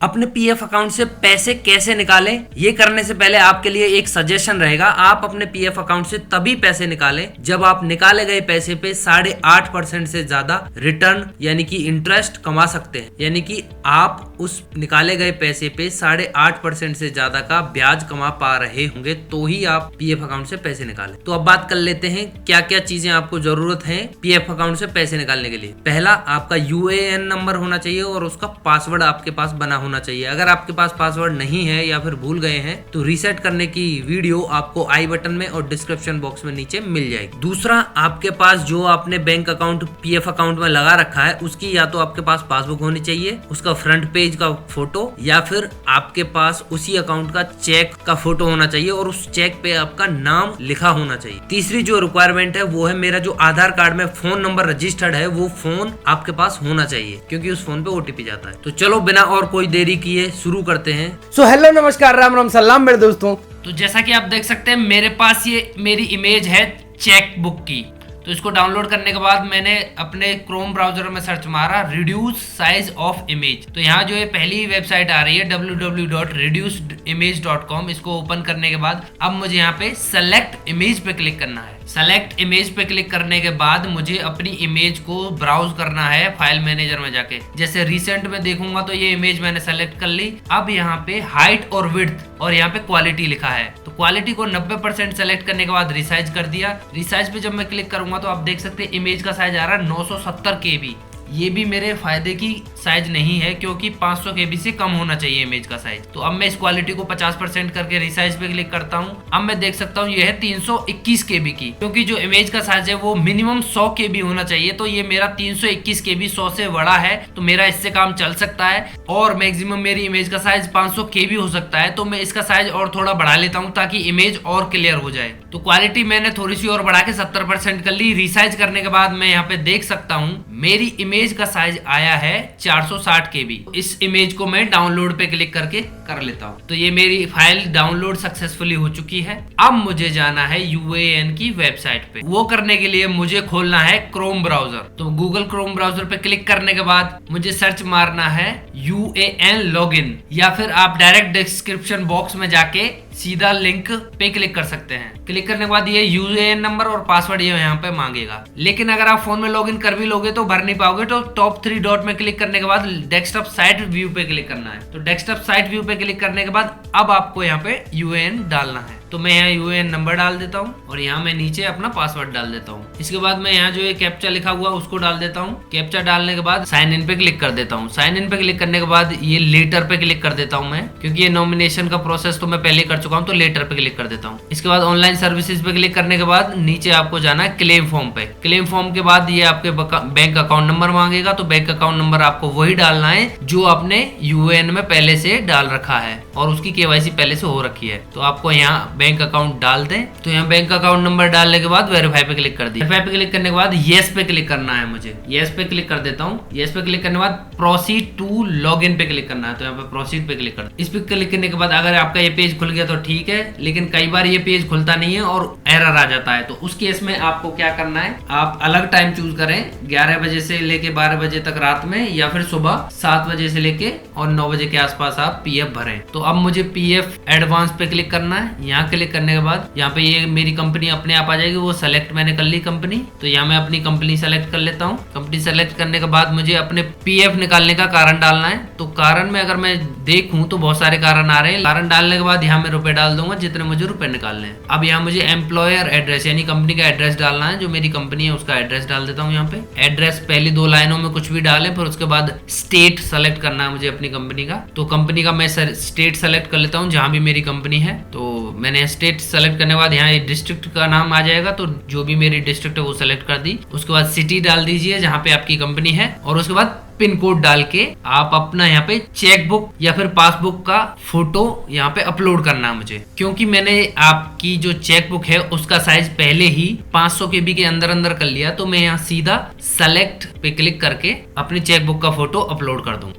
अपने PF account से पैसे कैसे निकालें, ये करने से पहले आपके लिए एक सजेशन रहेगा। आप अपने पीएफ अकाउंट से तभी पैसे निकालें जब आप निकाले गए पैसे पे 8.5% से ज्यादा रिटर्न यानी कि इंटरेस्ट कमा सकते हैं। यानी कि आप उस निकाले गए पैसे पे 8.5% से ज्यादा का ब्याज कमा पा रहे होंगे तो ही आप पीएफ अकाउंट से पैसे निकालें। तो अब बात कर लेते हैं क्या क्या चीजें आपको जरूरत है पीएफ अकाउंट से पैसे निकालने के लिए। पहला, आपका यूएएन नंबर होना चाहिए और उसका पासवर्ड आपके पास बना होना चाहिए। अगर आपके पास पासवर्ड नहीं है या फिर भूल गए हैं तो रीसेट करने की वीडियो आपको आई बटन में और डिस्क्रिप्शन बॉक्स में नीचे मिल जाएगी। दूसरा, आपके पास जो आपने बैंक अकाउंट पीएफ अकाउंट में लगा रखा है उसकी या तो आपके पास पासबुक होनी चाहिए, उसका फ्रंट पेज का फोटो, या फिर आपके पास उसी अकाउंट का चेक का फोटो होना चाहिए और उस चेक पे आपका नाम लिखा होना चाहिए। तीसरी जो रिक्वायरमेंट है वो है मेरा जो आधार कार्ड में फोन नंबर रजिस्टर्ड है वो फोन आपके पास होना चाहिए क्योंकि उस फोन पे ओटीपी जाता है। तो चलो बिना और कोई देरी किए शुरू करते हैं। हेलो नमस्कार राम राम सलाम मेरे दोस्तों। तो जैसा कि आप देख सकते हैं मेरे पास ये मेरी इमेज है चेक बुक की। तो इसको डाउनलोड करने के बाद मैंने अपने क्रोम ब्राउजर में सर्च मारा रिड्यूस साइज ऑफ इमेज। तो यहाँ जो ये पहली वेबसाइट आ रही है www.reducedimage.com, इसको ओपन करने के बाद अब मुझे यहाँ पे सेलेक्ट इमेज पे क्लिक करना है। सेलेक्ट इमेज पे क्लिक करने के बाद मुझे अपनी इमेज को ब्राउज करना है फाइल मैनेजर में जाके। जैसे रिसेंट में देखूंगा तो ये इमेज मैंने सेलेक्ट कर ली। अब यहाँ पे हाइट और विड्थ और यहाँ पे क्वालिटी लिखा है। तो क्वालिटी को 90% सेलेक्ट करने के बाद रिसाइज कर दिया। रिसाइज पे जब मैं क्लिक करूंगा तो आप देख सकते हैं इमेज का साइज आ रहा है 970 KB। ये भी मेरे फायदे की साइज नहीं है क्योंकि 500 KB से कम होना चाहिए इमेज का साइज। तो अब मैं इस क्वालिटी को 50% करके रिसाइज पे क्लिक करता हूँ। अब मैं देख सकता हूँ ये है 321 KB की, क्योंकि जो इमेज का साइज है वो मिनिमम 100 KB होना चाहिए। तो ये मेरा 321 KB 100 से बड़ा है तो मेरा इससे काम चल सकता है। और मैक्सिमम मेरी इमेज का साइज 500 KB हो सकता है तो मैं इसका साइज और थोड़ा बढ़ा लेता हूँ ताकि इमेज और क्लियर हो जाए। तो क्वालिटी मैंने थोड़ी सी और बढ़ा के 70% कर ली। रिसाइज करने के बाद मैं यहाँ पे देख सकता हूँ मेरी इमेज का साइज आया है 460 KB। इस इमेज को मैं डाउनलोड पे क्लिक करके कर लेता हूँ। तो ये मेरी फाइल डाउनलोड सक्सेसफुली हो चुकी है। अब मुझे जाना है यूएएन की वेबसाइट पे। वो करने के लिए मुझे खोलना है क्रोम ब्राउजर। तो गूगल क्रोम ब्राउजर पे क्लिक करने के बाद मुझे सर्च मारना है यूएएन लॉगिन, या फिर आप डायरेक्ट डिस्क्रिप्शन बॉक्स में जाके सीधा लिंक पे क्लिक कर सकते हैं। क्लिक करने के बाद ये यूएएन नंबर और पासवर्ड ये यहाँ पे मांगेगा। लेकिन अगर आप फोन में लॉगिन कर भी लोगे तो भर नहीं पाओगे। तो टॉप 3 डॉट में क्लिक करने के बाद डेस्कटॉप साइट व्यू पे क्लिक करना है। तो डेस्कटॉप साइट व्यू पे क्लिक करने के बाद अब आपको यहाँ पे यूएएन डालना है। तो मैं यहाँ यूएएन नंबर डाल देता हूँ और यहाँ मैं नीचे अपना पासवर्ड डाल देता हूँ। इसके बाद मैं यहाँ जो ये कैप्चा लिखा हुआ उसको डाल देता हूँ। कैप्चा डालने के बाद साइन इन पे क्लिक कर देता हूँ। साइन इन पे क्लिक करने के बाद ये लेटर पे क्लिक कर देता हूँ मैं, क्योंकि ये नॉमिनेशन का प्रोसेस तो मैं पहले कर चुका हूँ। तो लेटर पे क्लिक कर देता हूँ। इसके बाद ऑनलाइन सर्विसेज पे क्लिक करने के बाद नीचे आपको जाना है क्लेम फॉर्म पे। क्लेम फॉर्म के बाद ये आपके बैंक अकाउंट नंबर मांगेगा। तो बैंक अकाउंट नंबर आपको वही डालना है जो आपने यूएएन में पहले से डाल रखा है और उसकी केवाईसी पहले से हो रखी है। तो आपको यहाँ बैंक अकाउंट डाल दें। तो यहाँ बैंक अकाउंट नंबर डालने के बाद वेरीफाई पे क्लिक कर दिया। वेरीफाई पे क्लिक करने के बाद येस पे क्लिक करना है मुझे। येस पे क्लिक कर देता हूँ। येस पे क्लिक करने के बाद प्रोसीड टू लॉगिन पे क्लिक करना है। तो यहाँ पे प्रोसीड पे क्लिक कर, इस पे क्लिक करने के बाद अगर आपका ये पेज खुल गया तो ठीक है, लेकिन कई बार ये पेज खुलता नहीं है और एरर आ जाता है। तो उस केस में आपको क्या करना है, आप अलग टाइम चूज करें 11 बजे से लेके 12 बजे तक रात में, या फिर सुबह 7 बजे से लेके और 9 बजे के आसपास आप पीएफ भरें। तो अब मुझे पीएफ एडवांस पे क्लिक करना है। यहाँ क्लिक करने के बाद यहाँ पे ये मेरी कंपनी अपने आप आ जाएगी। वो सेलेक्ट मैंने कर ली कंपनी। तो यहाँ मैं अपनी कंपनी सेलेक्ट कर लेता हूँ। कंपनी सेलेक्ट करने के बाद मुझे अपने पीएफ निकालने का कारण डालना है। तो कारण में अगर मैं देखूं तो बहुत सारे कारण आ रहे हैं। कारण डालने के बाद यहाँ मैं रुपए डाल दूंगा जितने मुझे रुपए निकालने हैं। अब यहाँ मुझे एम्प्लॉयर एड्रेस यानी कंपनी का एड्रेस डालना है। जो मेरी कंपनी है उसका एड्रेस डाल देता हूँ। यहाँ पे एड्रेस पहली 2 लाइनों में कुछ भी डालें, फिर उसके बाद स्टेट सेलेक्ट करना है मुझे अपनी कंपनी का। तो कंपनी का मैं स्टेट सेलेक्ट कर लेता हूँ जहाँ भी मेरी कंपनी है। तो मैंने स्टेट सेलेक्ट करने के बाद यहाँ डिस्ट्रिक्ट का नाम आ जाएगा। तो जो भी मेरी डिस्ट्रिक्ट है वो सेलेक्ट कर दी। उसके बाद सिटी डाल दीजिए जहाँ पे आपकी कंपनी है, और उसके बाद पिन कोड डाल के आप अपना यहाँ पे चेकबुक या फिर पासबुक का फोटो यहाँ पे अपलोड करना है मुझे। क्योंकि मैंने आपकी जो चेकबुक है उसका साइज पहले ही 500 KB के अंदर कर लिया, तो मैं यहाँ सीधा सेलेक्ट पे क्लिक करके अपनी चेकबुक का फोटो अपलोड कर दूं।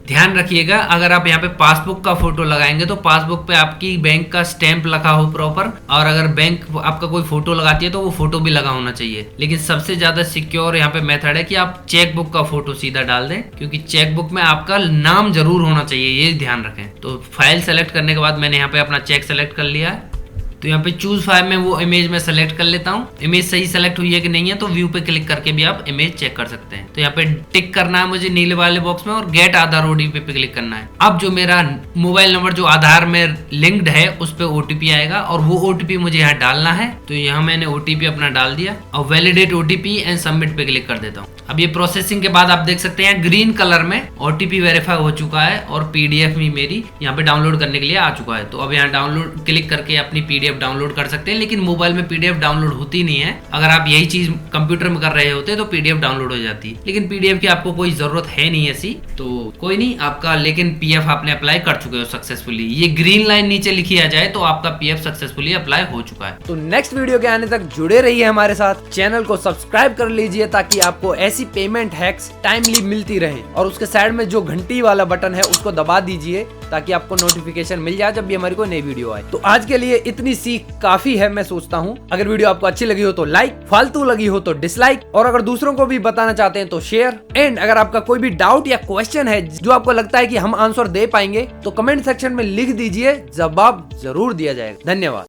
ध्यान रखिएगा, अगर आप यहाँ पे पासबुक का फोटो लगाएंगे तो पासबुक पे आपकी बैंक का स्टैंप लगा हो प्रॉपर, और अगर बैंक आपका कोई फोटो लगाती है तो वो फोटो भी लगा होना चाहिए। लेकिन सबसे ज्यादा सिक्योर यहाँ पे मेथड है कि आप चेकबुक का फोटो सीधा डाल दें, क्योंकि चेकबुक में आपका नाम जरूर होना चाहिए, ये ध्यान रखें। तो फाइल सेलेक्ट करने के बाद मैंने यहाँ पे अपना चेक सेलेक्ट कर लिया है। तो यहाँ पे चूज फाइल में वो इमेज में सेलेक्ट कर लेता हूँ। इमेज सही सेलेक्ट हुई है कि नहीं है तो व्यू पे क्लिक करके भी आप इमेज चेक कर सकते हैं। तो यहाँ पे टिक करना है मुझे नीले वाले बॉक्स में, और गेट आधार ओटीपी पे क्लिक करना है। अब जो मेरा मोबाइल नंबर जो आधार में लिंक्ड है उस पर ओटीपी आएगा, और वो ओटीपी मुझे यहाँ डालना है। तो यहाँ मैंने ओटीपी अपना डाल दिया और वैलिडेट ओटीपी एंड सबमिट पे क्लिक कर देता हूँ। अब ये प्रोसेसिंग के बाद आप देख सकते हैं ग्रीन कलर में ओटीपी वेरीफाई हो चुका है, और पीडीएफ भी मेरी यहाँ पे डाउनलोड करने के लिए आ चुका है। तो अब यहाँ डाउनलोड क्लिक करके अपनी पीडीएफ डाउनलोड कर सकते हैं, लेकिन मोबाइल में पीडीएफ डाउनलोड होती नहीं है। अगर आप यही चीज कंप्यूटर में कर रहे होते तो पीडीएफ डाउनलोड हो जाती, लेकिन पीडीएफ की आपको कोई जरूरत है नहीं ऐसी, तो कोई नहीं आपका। लेकिन पीएफ आपने अप्लाई कर चुके हो सक्सेसफुली, ये ग्रीन लाइन नीचे लिखी आ जाए तो आपका पीएफ सक्सेसफुली अप्लाई हो चुका है। तो नेक्स्ट वीडियो के आने तक जुड़े रहिए हमारे साथ, चैनल को सब्सक्राइब कर लीजिए ताकि आपको ऐसी पेमेंट हैक्स टाइमली मिलती रहे, और उसके साइड में जो घंटी वाला बटन है उसको दबा दीजिए ताकि आपको नोटिफिकेशन मिल जाए जब भी हमारी कोई नई वीडियो आए। तो आज के लिए इतनी सीख काफी है मैं सोचता हूँ। अगर वीडियो आपको अच्छी लगी हो तो लाइक, फालतू लगी हो तो डिसलाइक, और अगर दूसरों को भी बताना चाहते हैं तो शेयर। एंड अगर आपका कोई भी डाउट या क्वेश्चन है जो आपको लगता है कि हम आंसर दे पाएंगे तो कमेंट सेक्शन में लिख दीजिए, जवाब जरूर दिया जाएगा। धन्यवाद।